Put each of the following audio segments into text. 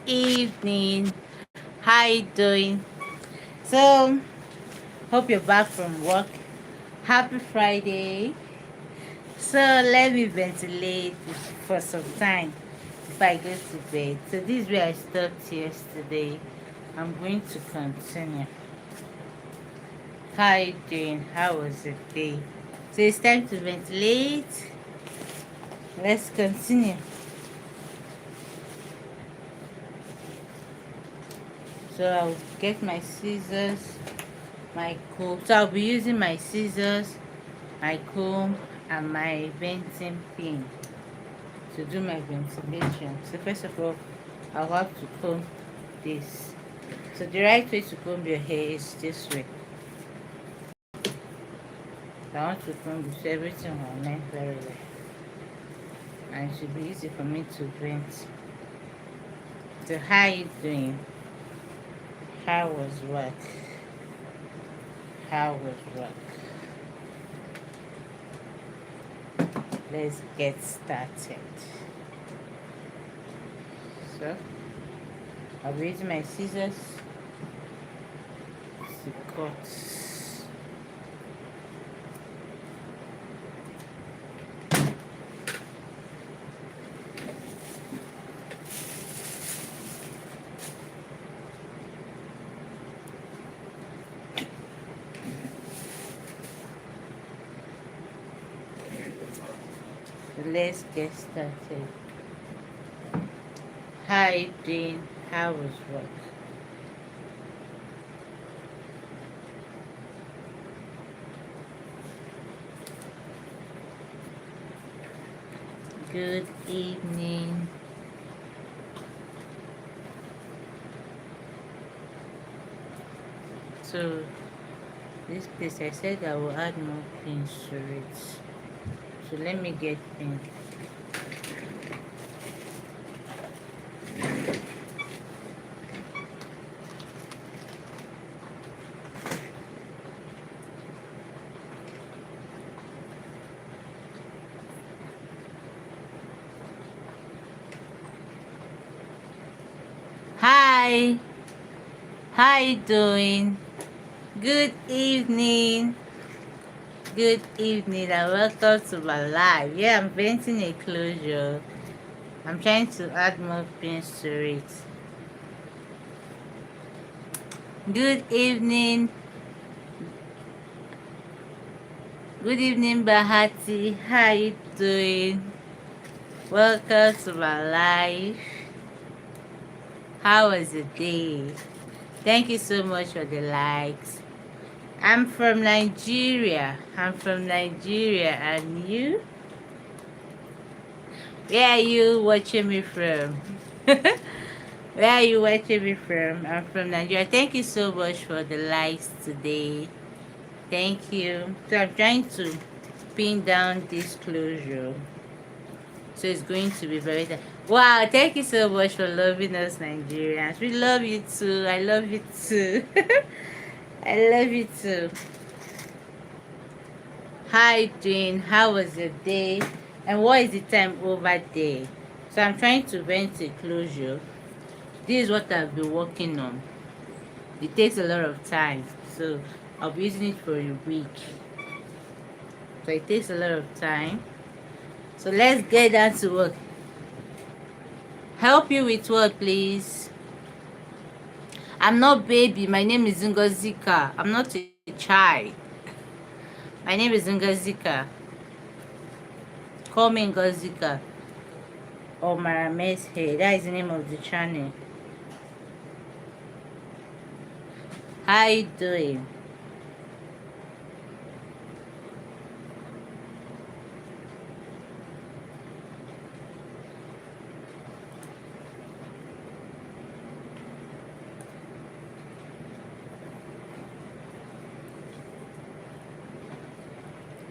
evening. How you doing? So, hope you're back from work. Happy Friday. So, let me ventilate for some time before I go to bed. So, this is where I stopped yesterday. I'm going to continue. How you doing? How was the day? So, it's time to ventilate. Let's continue. So, I'll get my scissors, my comb. So, I'll be using my scissors, my comb, and my venting pin to do my ventilation. So first of all, I'll have to comb this. So the right way to comb your hair is this way. So I want to comb this so everything will align very well. And it should be easy for me to vent. So how you doing? How was work? How was work? Let's get started. So I'll be using my scissors to cut. Let's get started. How you doing? How was work? Good evening. So this place I said I will add more pins to it. So let me get pin. Hi, how you doing? Good evening. Good evening and welcome to my live. Yeah, I'm venting a closure. I'm trying to add more pins to it. Good evening. Good evening, Bahati. How you doing? Welcome to my live. How was the day? Thank you so much for the likes. I'm from Nigeria. And you? Where are you watching me from? Where are you watching me from? I'm from Nigeria. Thank you so much for the likes today. Thank you. So I'm trying to pin down this closure. So it's going to be very wow, thank you so much for loving us Nigerians. We love you too. I love you too. I love you too. How you doing? How was your day? And what is the time over there? So I'm trying to vent a closure. This is what I've been working on. It takes a lot of time. So I'll be using it for a week. So it takes a lot of time. So let's get down to work. Help you with what, please? I'm not baby. My name is Ngozika. I'm not a child. My name is Ngozika. Call me Ngozika. Or Mareme Hairs. That is the name of the channel. How you doing?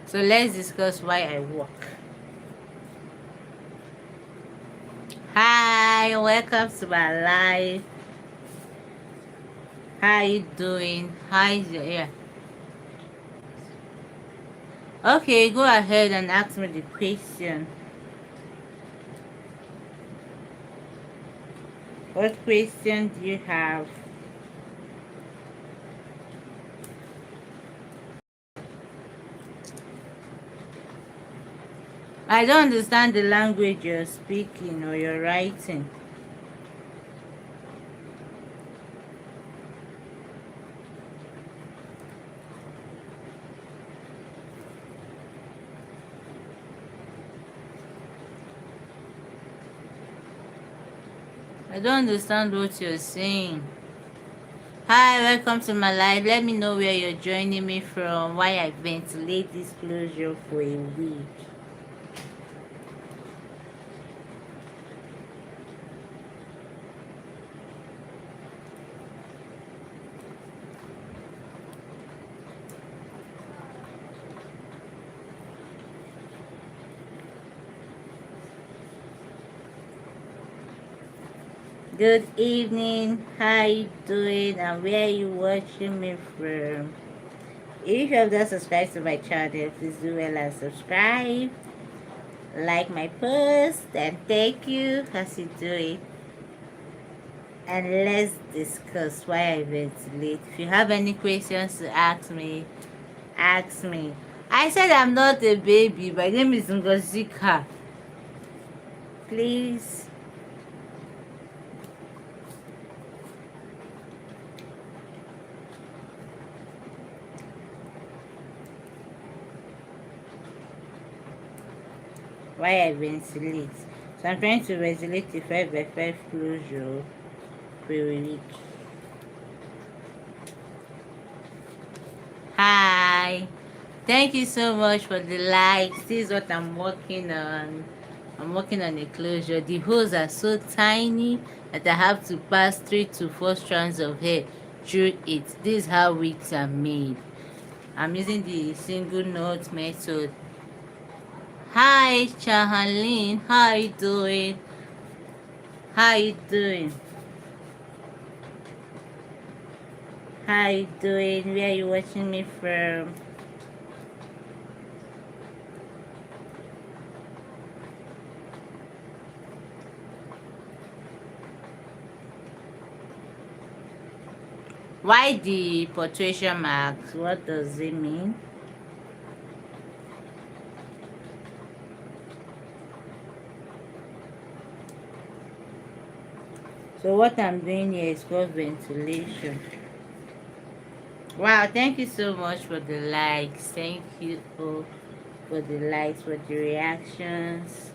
So let's discuss why I work. Hi, welcome to my life. How you doing? How is your ear? Okay, go ahead and ask me the question. What question do you have? I don't understand the language you're speaking or you're writing. I don't understand what you're saying. Hi, welcome to my live. Let me know where you're joining me from, why I ventilate this closure for a week. Good evening. How you doing? And where are you watching me from? If you have not subscribed to my channel, please do well and subscribe. Like my post and thank you as you do it. And let's discuss why I ventilate. If you have any questions to ask me, ask me. I said I'm not a baby. My name is Ngozika. Please. Why I ventilate? So I'm trying to ventilate the 5x5 closure for a week. Hi. Thank you so much for the likes. This is what I'm working on. I'm working on a closure. The holes are so tiny that I have to pass 3 to 4 strands of hair through it. This is how wigs are made. I'm using the single knot method. Hi, Chahalin. How you doing? How you doing? How you doing? Where are you watching me from? Why the punctuation marks? What does it mean? So what I'm doing here is called ventilation. Wow, thank you so much for the likes. Thank you all for the likes, for the reactions.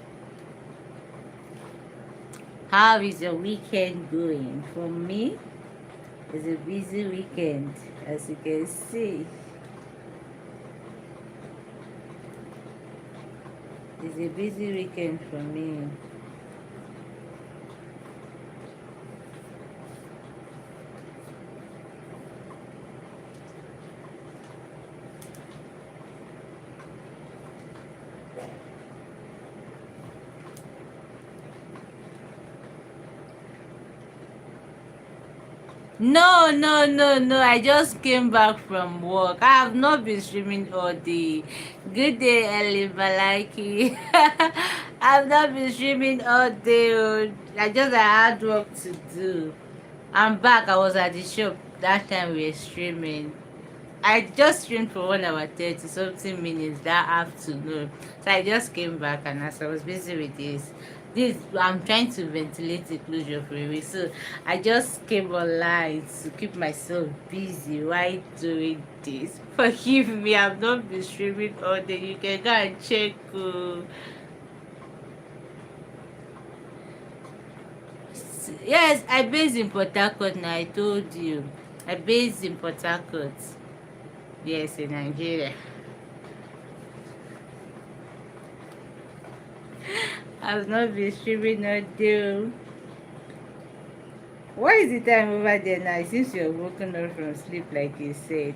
How is your weekend going? For me, it's a busy weekend, as you can see. It's a busy weekend for me. No, no, no, no. I just came back from work. I have not been streaming all day. Good day, Ellie Balaki. I've not been streaming all day. Oh. I just had work to do. I'm back. I was at the shop. That time we were streaming. I just streamed for 1 hour 30 something minutes that afternoon. So I just came back and as I was busy with this I'm trying to ventilate the closure for a week. So I just came online to keep myself busy while doing this. Forgive me, I've not been streaming all day. You can go and check. Yes, I based in Port Harcourt now, I told you. I based in Port Harcourt. Yes, in Nigeria. I've not been streaming all day. What is the time over there now? Since you're woken up from sleep, like you said.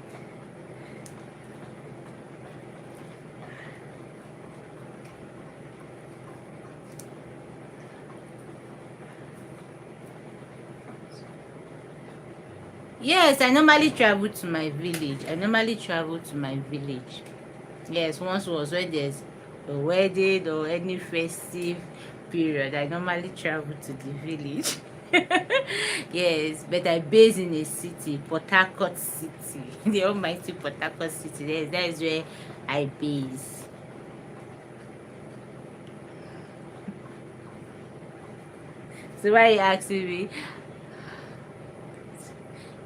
Yes, I normally travel to my village. Yes, once was when there's a wedding or any festive period, I normally travel to the village. Yes, but I base in a city, Port Harcourt City, the almighty Port Harcourt City. That is where I base. So why are you asking me?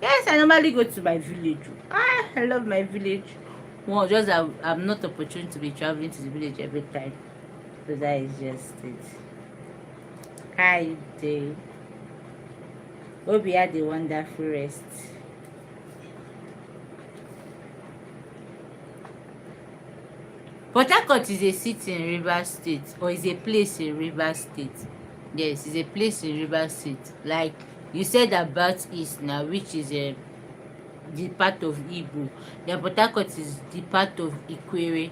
Yes, I normally go to my village. I love my village. Well, just I'm not opportune to be traveling to the village every time. So that is just it. Hi, day. Hope you had a wonderful rest. Port Harcourt is a city in Rivers State, or is a place in Rivers State. Yes, it's a place in Rivers State. Like you said about East now, which is the part of Igbo. Then Port Harcourt is the part of Ikwere.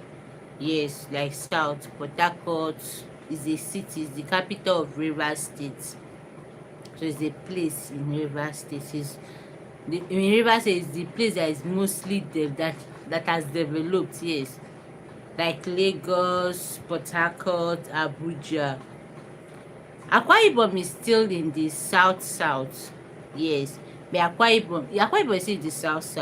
Yes, like South. Port Harcourt is a city, it's the capital of Rivers State. So it's a place in Rivers State. In Rivers State is the place that is mostly that has developed, yes. Like Lagos, Port Harcourt, Abuja. Akwa Ibom is still in the south. Yes. But Akwa Ibom is in the south.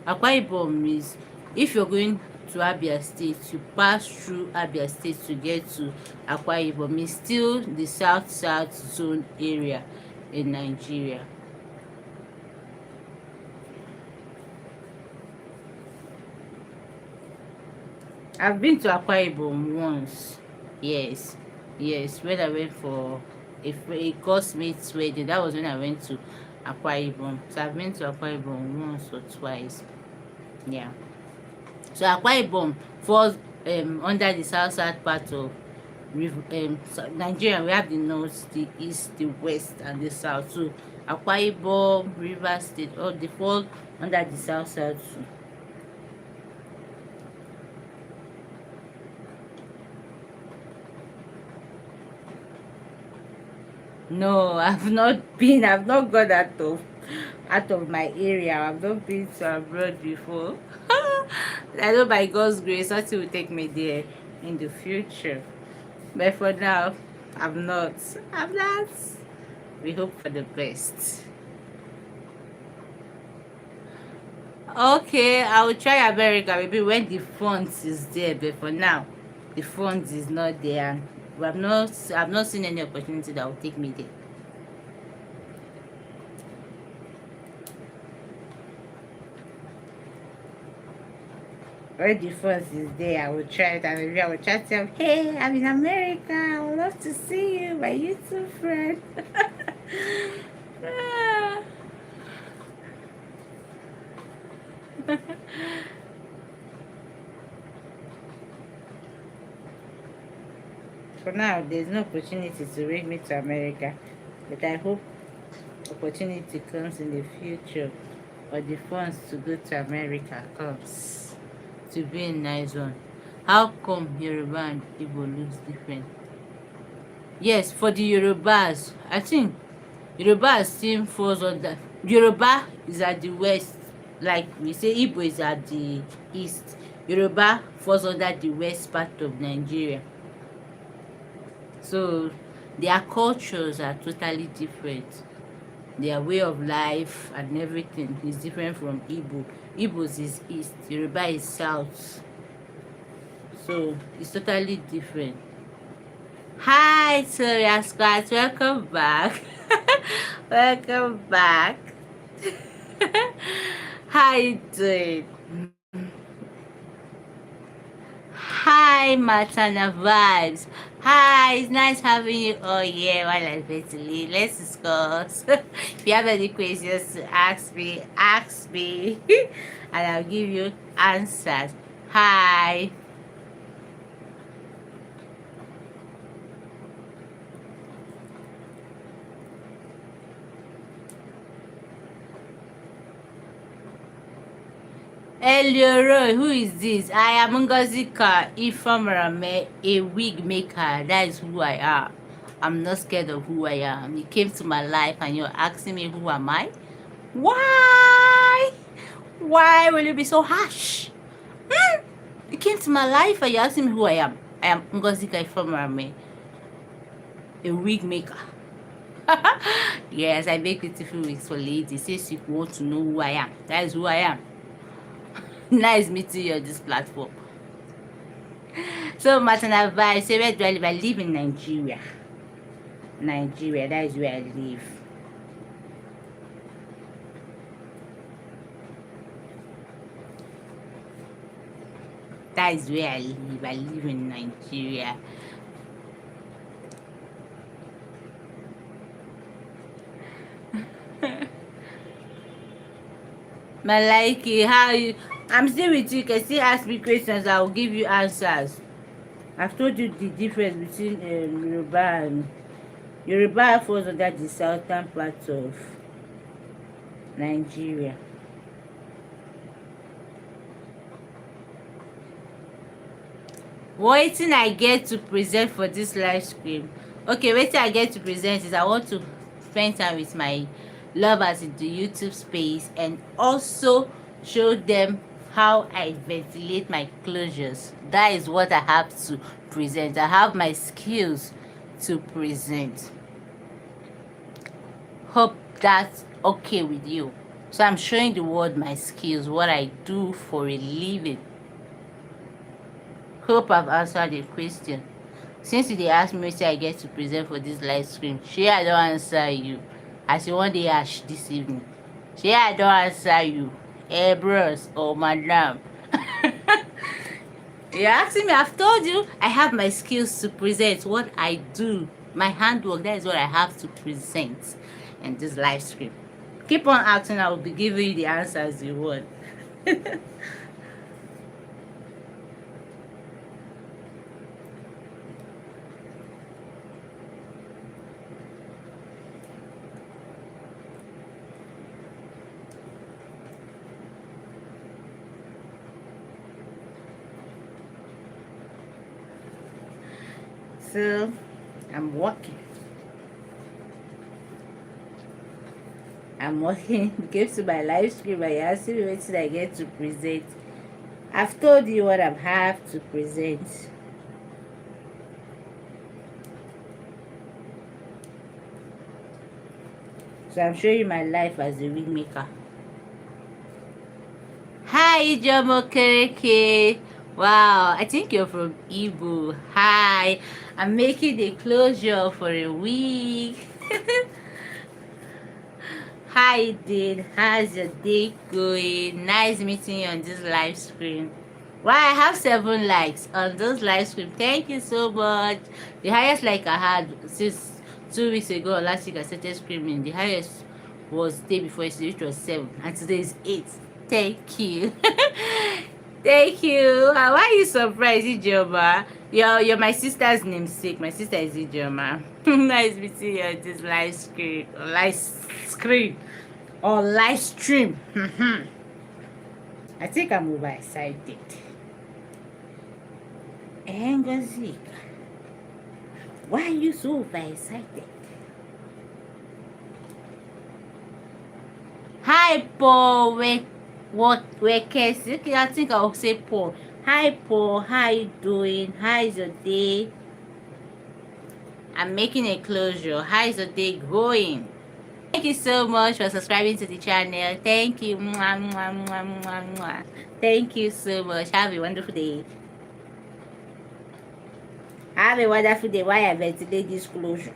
Akwa Ibom is, if you're going to Abia State, you pass through Abia State to get to Akwa Ibom. It's still the south zone area in Nigeria. I've been to Akwa Ibom once. Yes. Yes, when I went for a course wedding, that was when I went to Akwa Ibom. So I've been to Akwa Ibom once or twice. Yeah. So Akwa Ibom falls under the south part of Nigeria. We have the north, the east, the west, and the south. So Akwa Ibom, Rivers State, all they fall under the south too. No, I've not been. I've not gone out of my area. I've not been to abroad before. I know by God's grace, something will take me there in the future. But for now, I'm not. I'm not. We hope for the best. Okay, I will try America maybe when the funds is there. But for now, the funds is not there. I've not seen any opportunity that will take me there. When the funds is there, I will try it, and maybe I will try to tell, hey, I'm in America. I would love to see you, my YouTube friend. Ah. For now, there's no opportunity to bring me to America, but I hope opportunity comes in the future, or the funds to go to America comes to be a nice one. How come Yoruba and Igbo looks different? Yes, for the Yorubas, I think Yoruba still falls under. Yoruba is at the west, like we say Igbo is at the east. Yoruba falls under the west part of Nigeria. So their cultures are totally different. Their way of life and everything is different from Igbo. Igbo's is east, Yoruba is south. So it's totally different. Hi, Toria Squad, welcome back. Welcome back. How you doing? Hi, Matana Vibes. Hi, it's nice having you all here while I ventilate. Let's discuss. If you have any questions to ask me, and I'll give you answers. Hi. Elioro, who is this? I am Ngozika Mareme, a wig maker. That is who I am. I'm not scared of who I am. You came to my life and you're asking me who am I? Why? Why will you be so harsh? You came to my life and you're asking me who I am. I am Ngozika Mareme, a wig maker. Yes, I make beautiful wigs for ladies. Since you want to know who I am, that is who I am. Nice meeting you on this platform. So, Martin advice, say, where do I live? I live in Nigeria. Nigeria, that is where I live. That is where I live. I live in Nigeria. Malaiki, how you? I'm still with you. You can still ask me questions. I will give you answers. I've told you the difference between Yoruba and Yoruba falls under the southern part of Nigeria. Wetin I get to present for this live stream? Okay, wetin I get to present is I want to spend time with my lovers in the YouTube space and also show them how I ventilate my closures. That is what I have to present. I have my skills to present. Hope that's okay with you. So I'm showing the world my skills, what I do for a living. Hope I've answered the question. Since you dey ask me wetin I get to present for this live stream, shey I don answer you as you wan dey ash this evening? Shey I don answer you, bros or madam? You're asking me, I've told you I have my skills to present what I do. My handwork, that is what I have to present in this live stream. Keep on asking, I will be giving you the answers you want. So I'm walking. Give to my live stream and you ask me what I get to present. I've told you what I have to present. So I'm showing you my life as a wig maker. Hi, Jomo Kereke. Wow, I think you're from Igbo. Hi, I'm making the closure for a week. Hi, Dean. How's your day going? Nice meeting you on this live stream. Wow, I have 7 likes on this live stream. Thank you so much. The highest like I had since 2 weeks ago or last week I started streaming. The highest was the day before yesterday, which was 7, and today is 8. Thank you. Thank you. Why are you surprised, Ijoma? You're my sister's namesake. My sister is Ijoma. Nice meeting you on this live screen. Or live stream. I think I'm overexcited. Engozika. Why are you so overexcited? Hi, Paul. Where Casey? Okay, I think I'll say Paul. Hi, Paul. How you doing? How is your day? I'm making a closure. How is your day going? Thank you so much for subscribing to the channel. Thank you. Mwah, mwah, mwah, mwah, mwah. Thank you so much. Have a wonderful day. Have a wonderful day while I ventilate this closure.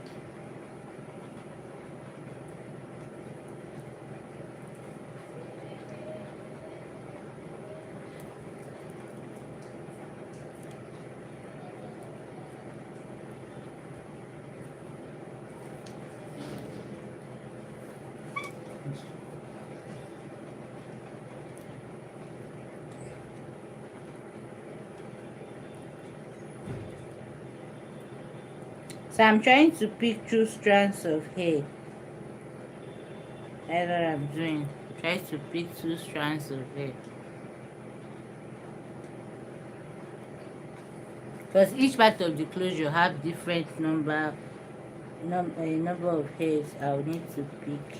So I'm trying to pick 2 strands of hair. That's what I'm doing. Try to pick 2 strands of hair. Because each part of the closure have different number of hairs I'll need to pick.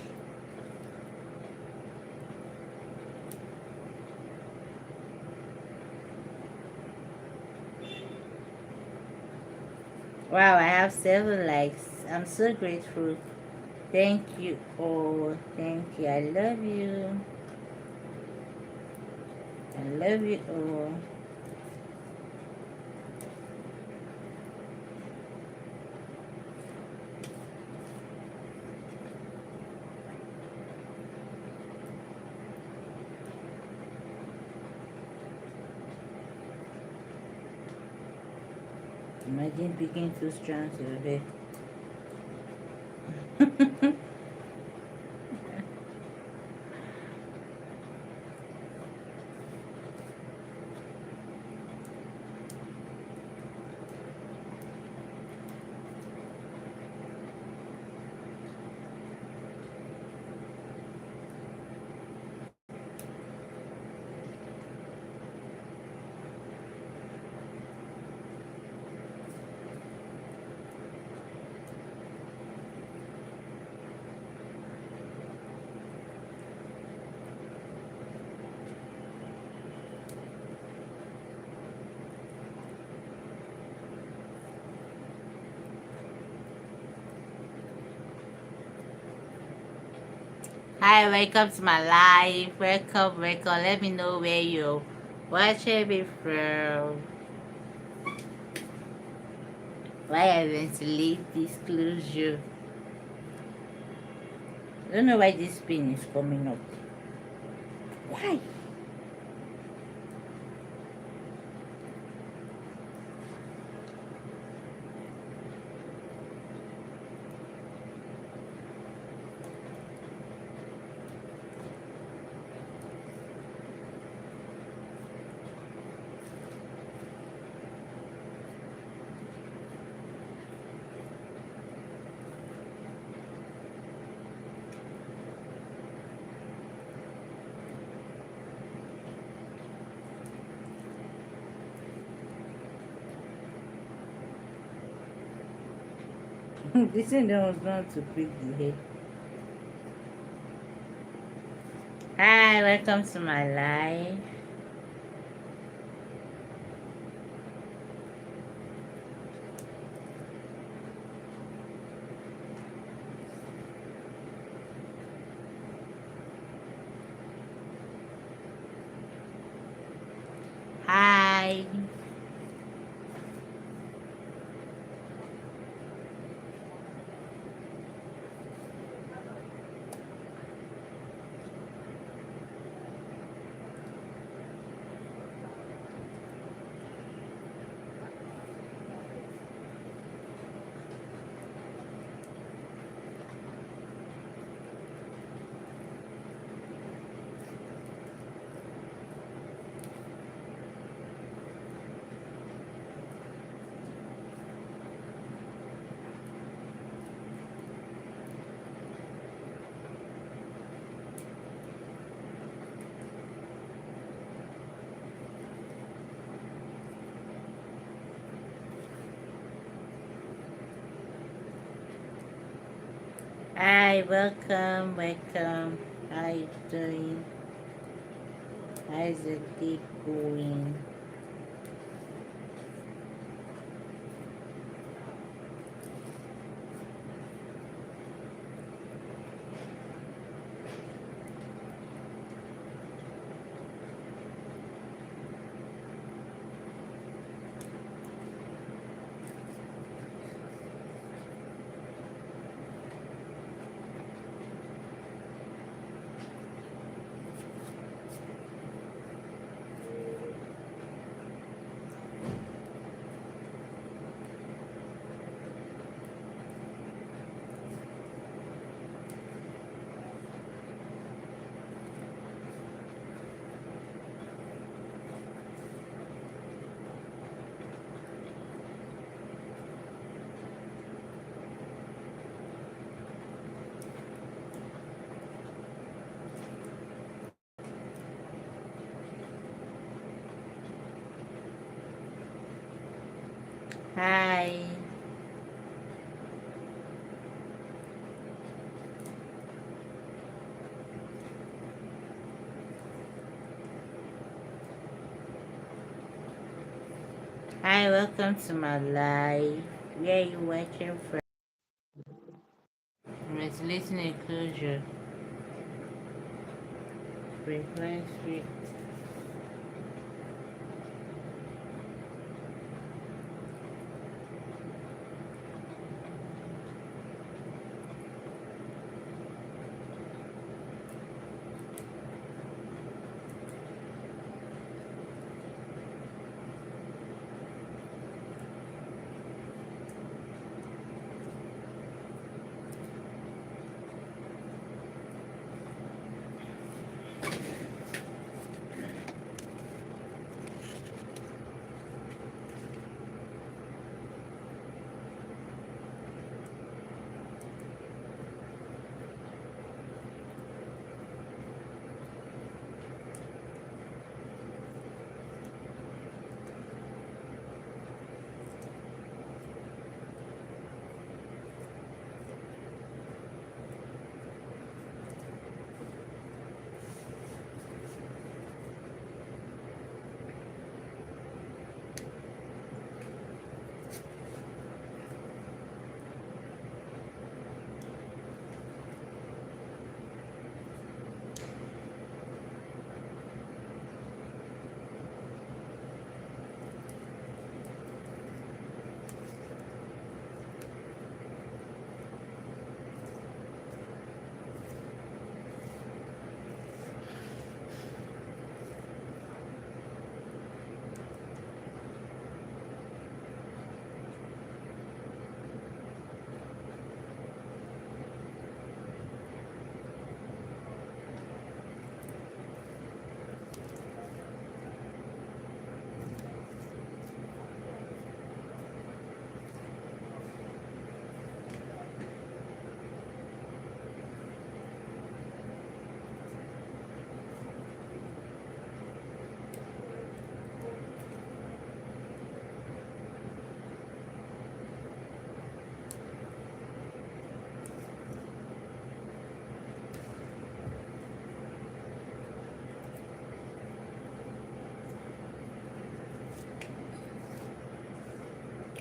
Wow, I have 7 likes. I'm so grateful. Thank you all. Thank you. I love you. I love you all. Imagine picking two strands of it. Hi, welcome to my live. Welcome, welcome. Let me know where you're watching me from. Why I ventilate disclosure. I don't know why this pin is coming up. Why? This thing was not to pick the head. Hi, welcome to my live. Hi. Hi, welcome, welcome. How you doing? How's the day going? Hi. Hi, welcome to my live. Where are you watching from? ventilating enclosure. Frequency.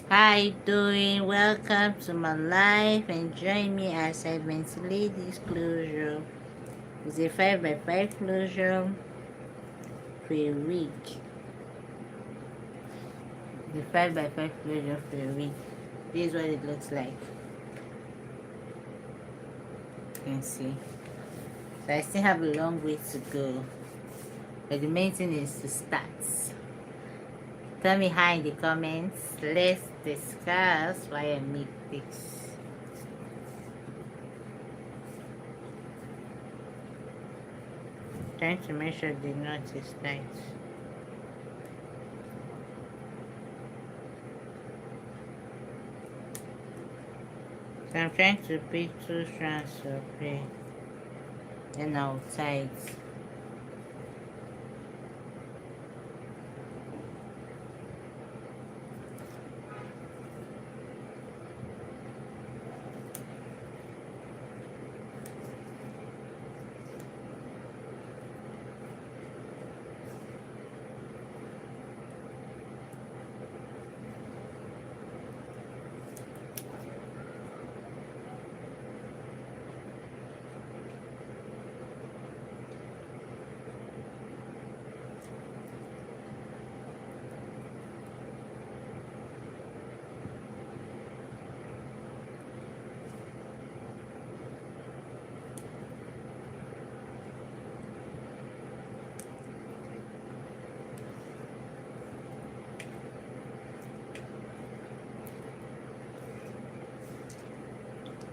How you doing? Welcome to my life and join me as I ventilate this closure. It's a 5x5 closure for a week. The 5x5 closure for a week. This is what it looks like. You can see. So I still have a long way to go. But the main thing is to start. Tell me hi in the comments. Let's discuss why I make this. Trying to make sure the knot is tight. So I'm trying to pick 2 strands of hair. Then I'll tie it.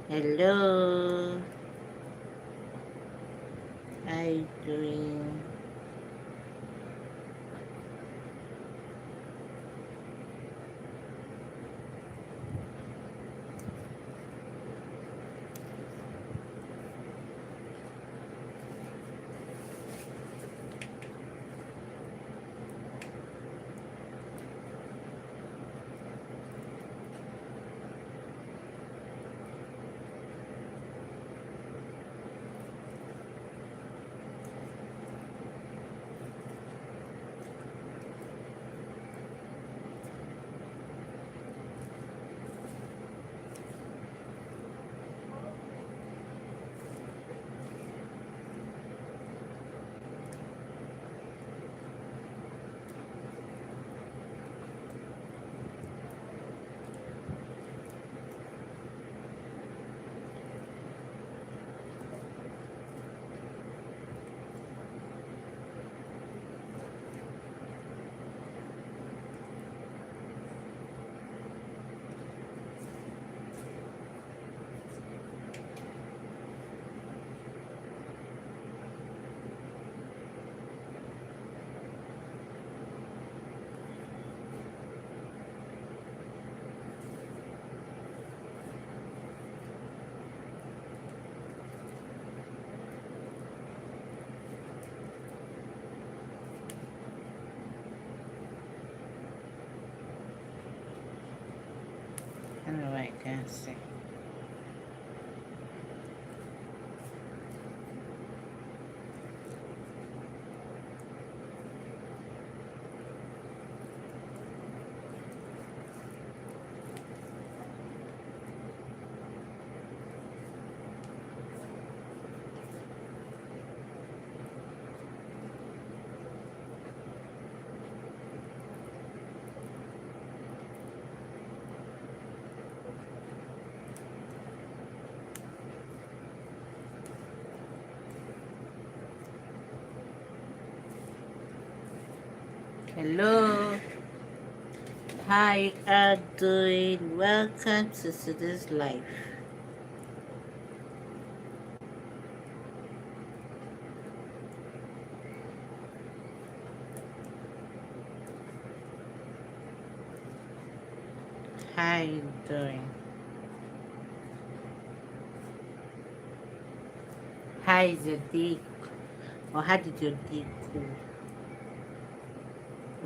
Hello, how you doing? can see. Hello, how you are doing? Welcome to today's life. How you doing? How is your day? Or how did your day go?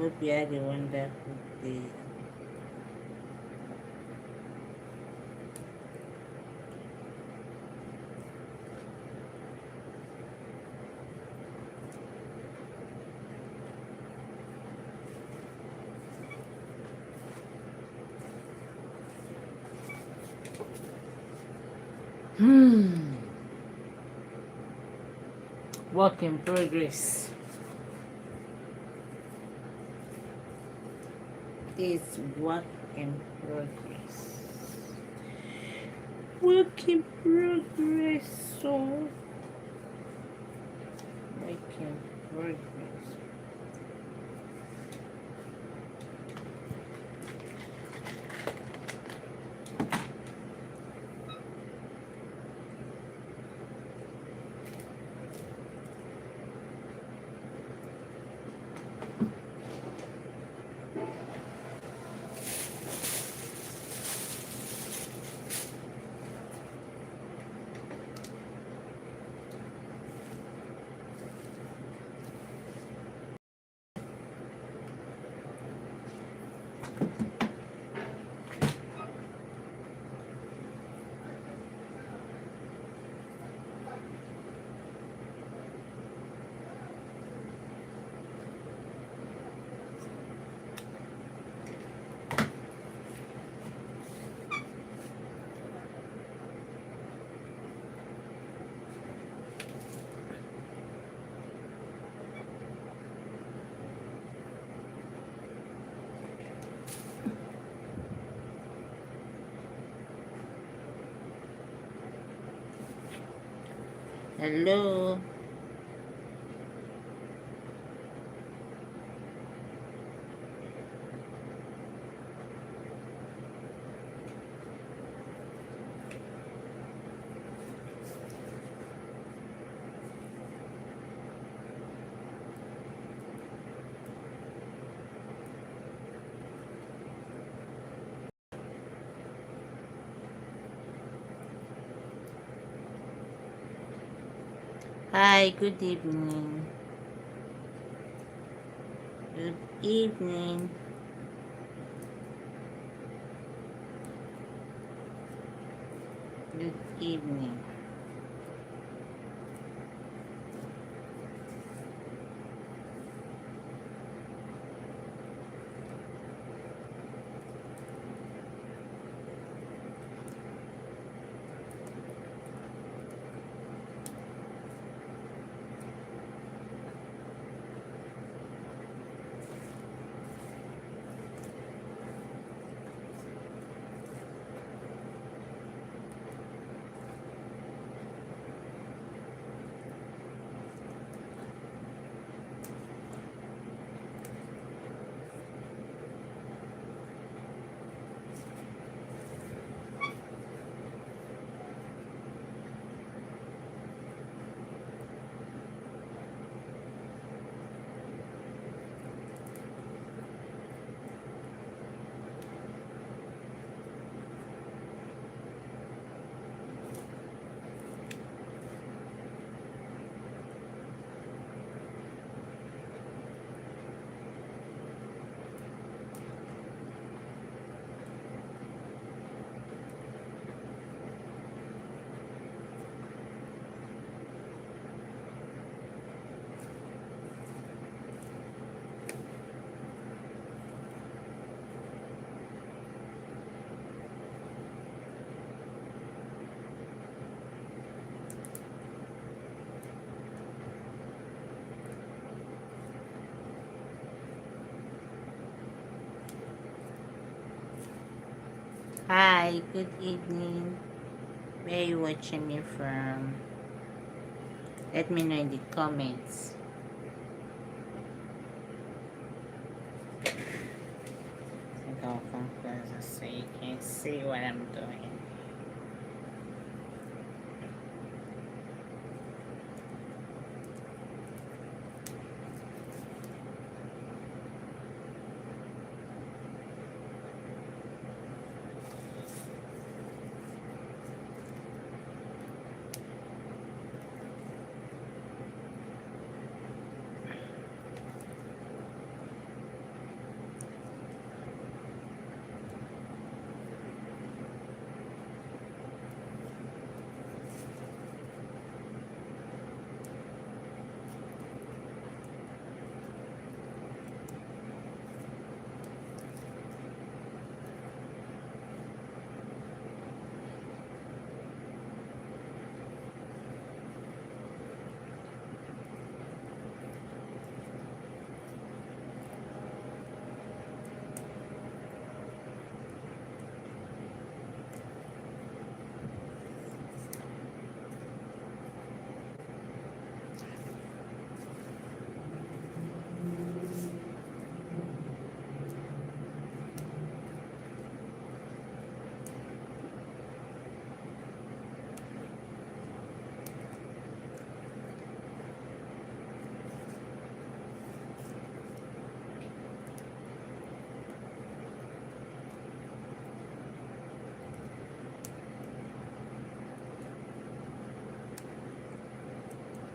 Hope you had a wonderful day. Hmm. Work in progress. It's work in progress. Work in progress. So, work in progress. Hello. Hi, good evening. Good evening. Good evening. Hi, good evening. Where are you watching me from? Let me know in the comments. I think I'll come closer so you can see what I'm doing.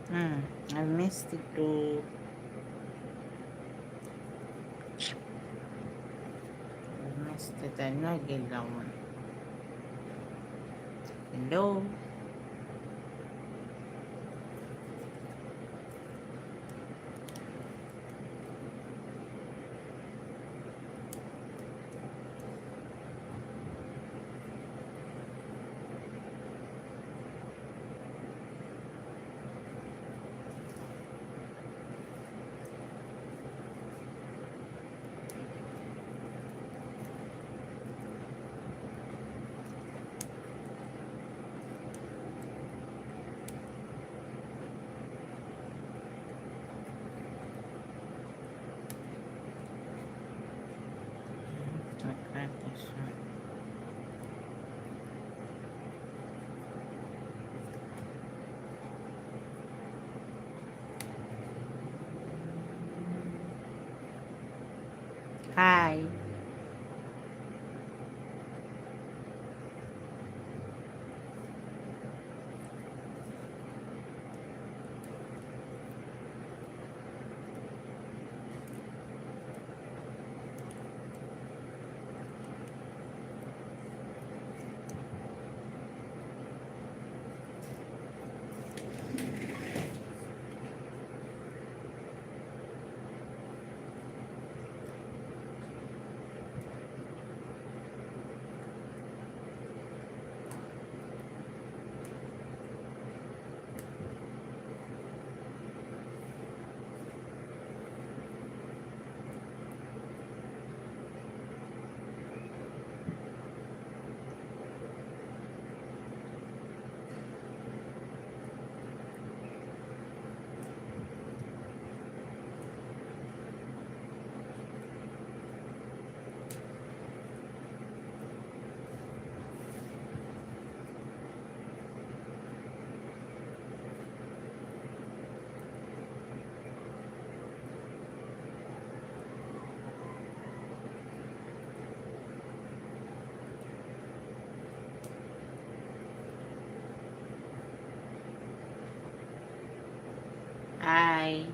Hmm, I missed it though. I missed it. I know I get that one. Hello? Okay, this one. Hi. Hi.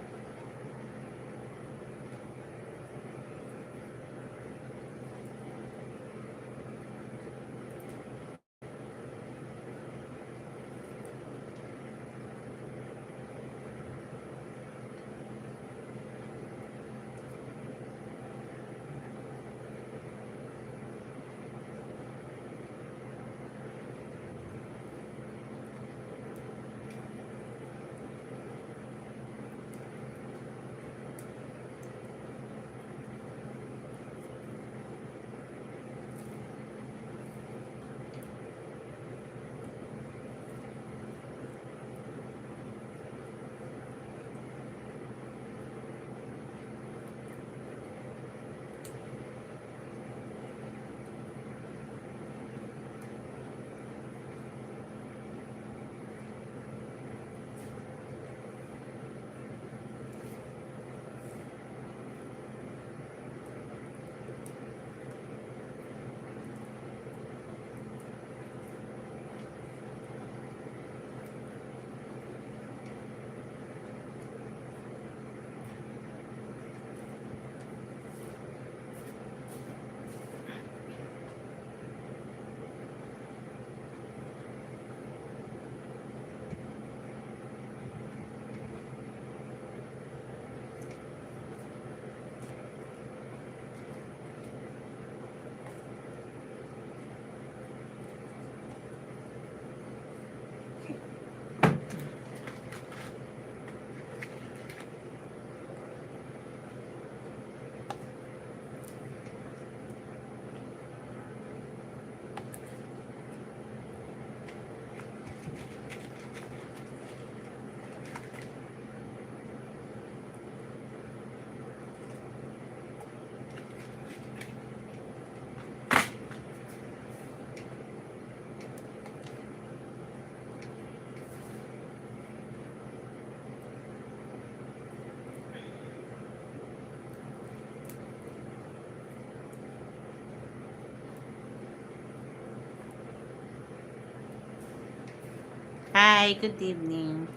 Hi, good evening.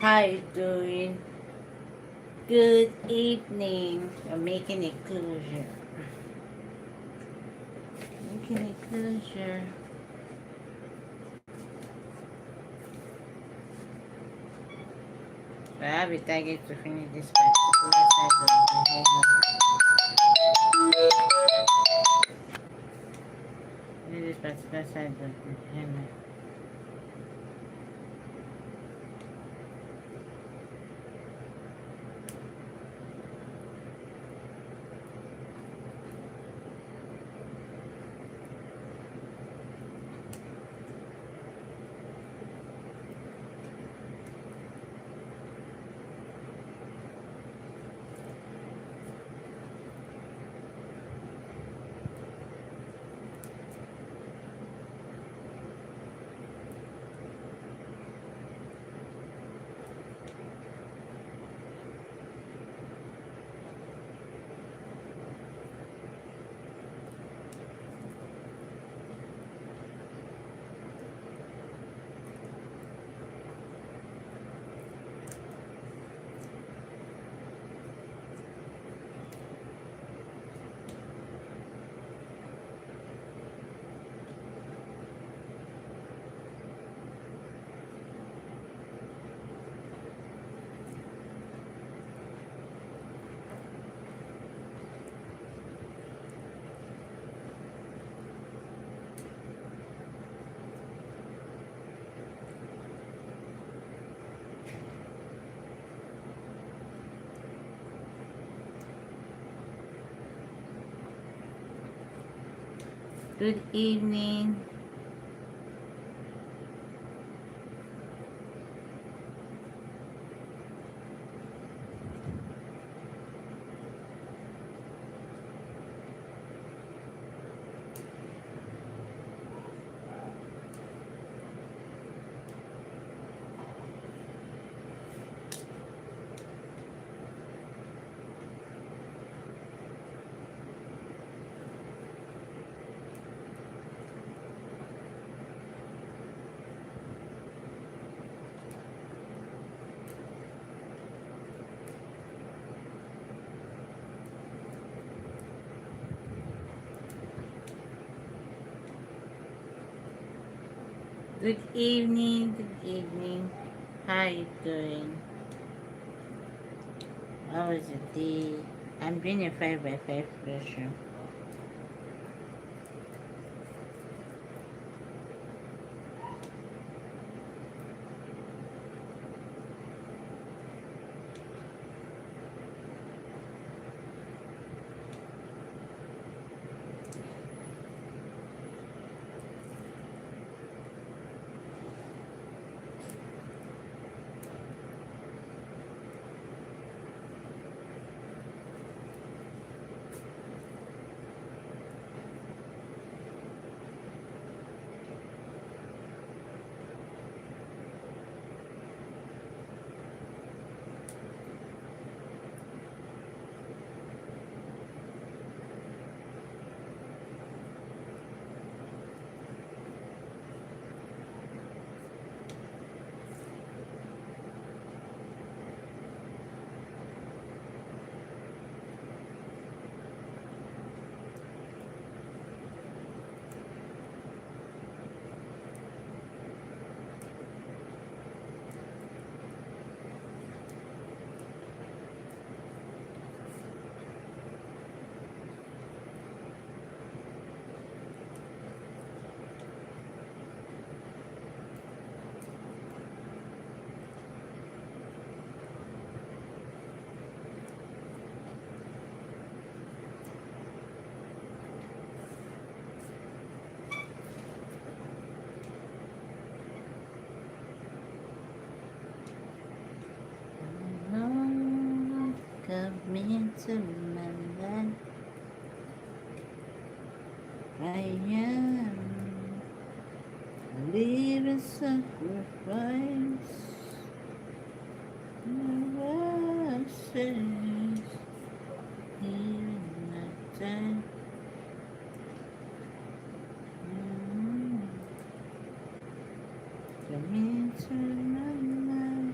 How you doing? Good evening. I'm making a closure. Making a closure. So I have a target to finish this particular side of the henna. This particular side of the henna. Good evening. Good evening. Good evening. How you doing? How was the day? I'm doing a 5 by 5 version. me to remember I am living sacrifice. Verses in the time. For me to remember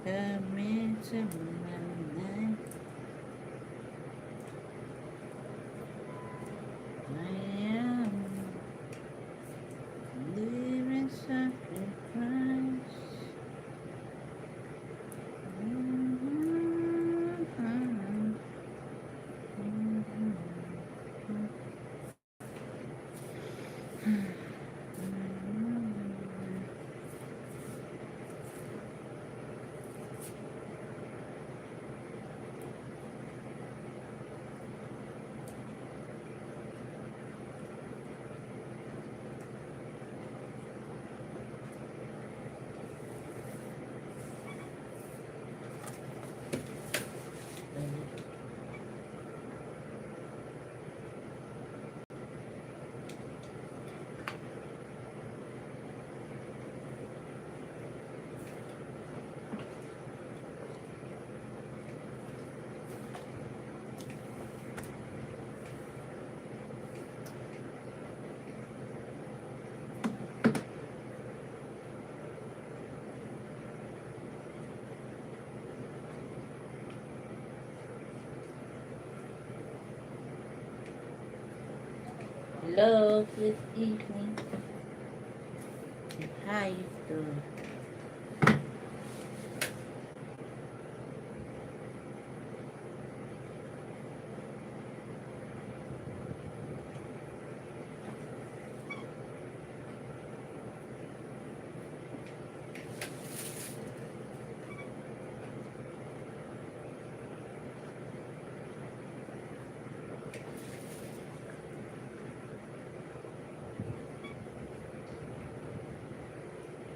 for me to remember I am living sacrifice. Hello, good evening. How you doing?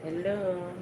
Hello.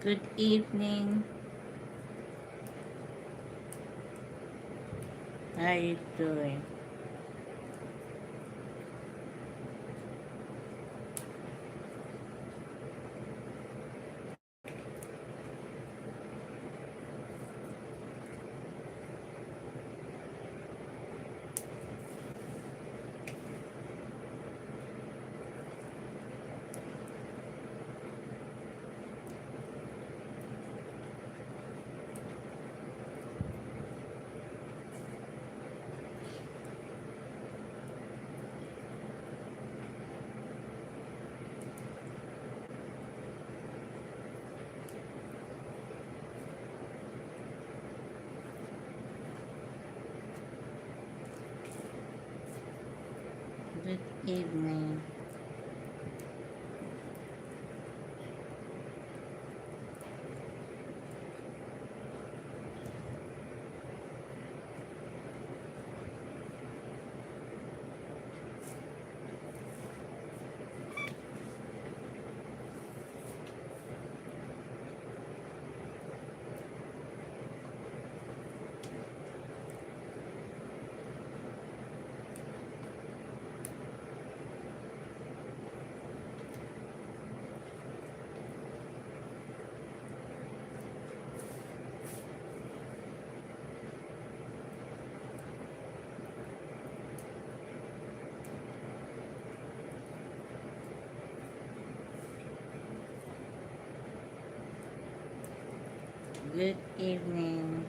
Good evening. How are you doing? Good evening. Good evening.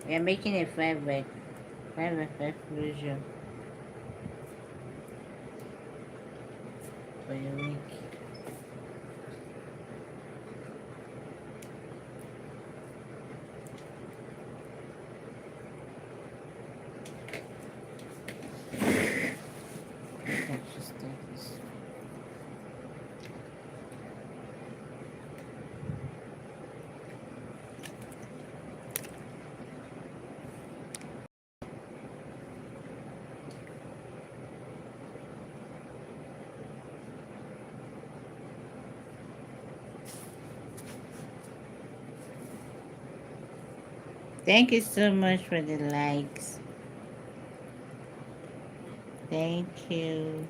We are making a 5 by 5 version for your week. Let's just do this. Thank you so much for the likes. Thank you.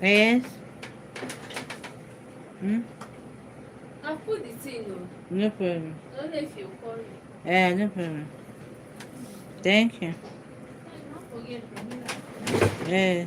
Yes? Hmm? I put the thing on. No problem. I don't know if you call me. No problem. Thank you. I not forget from here. Yeah.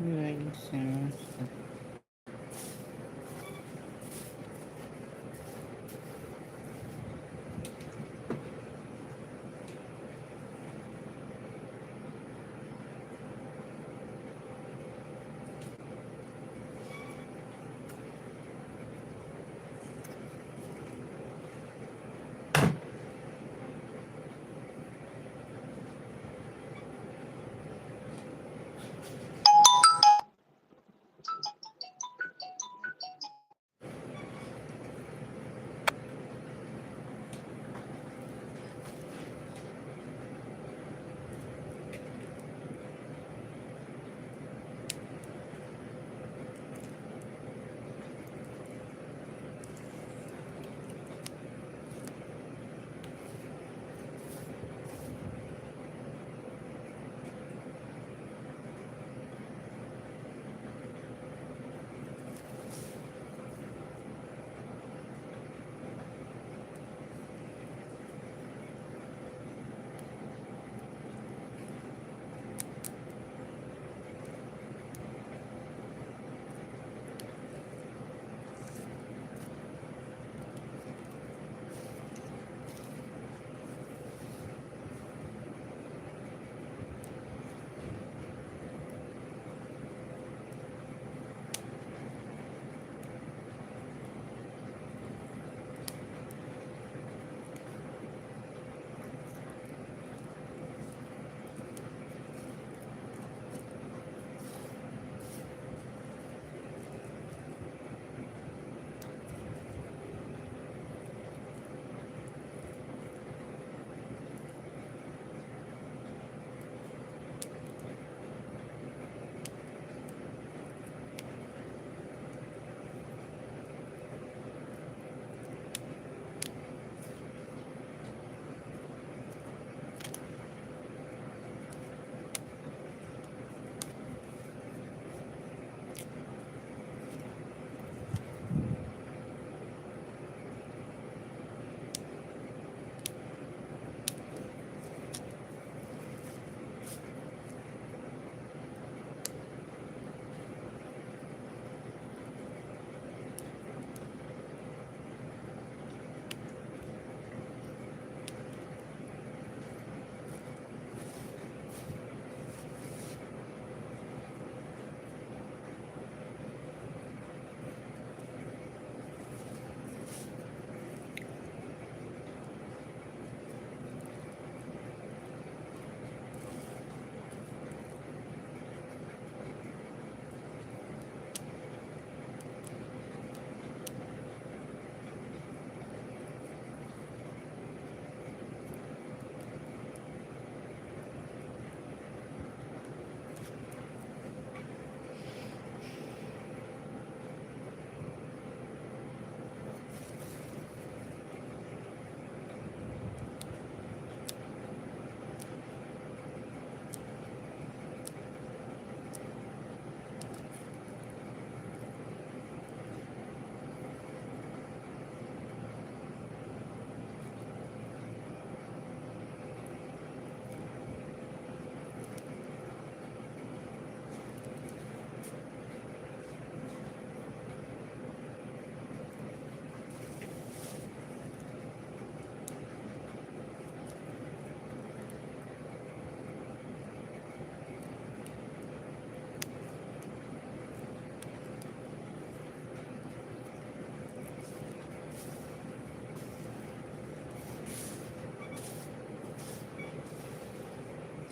Right.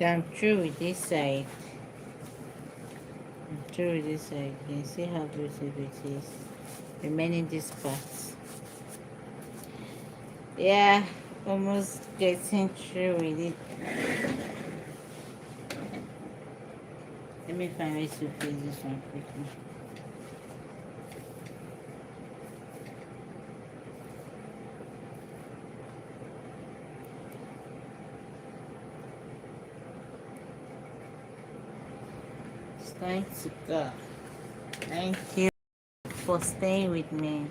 I'm through with this side. I'm through with this side. You can see how beautiful it is. Remaining this part. Yeah, almost getting through with it. Let me find ways to fix this one quickly. It's going to go. Thank you for staying with me.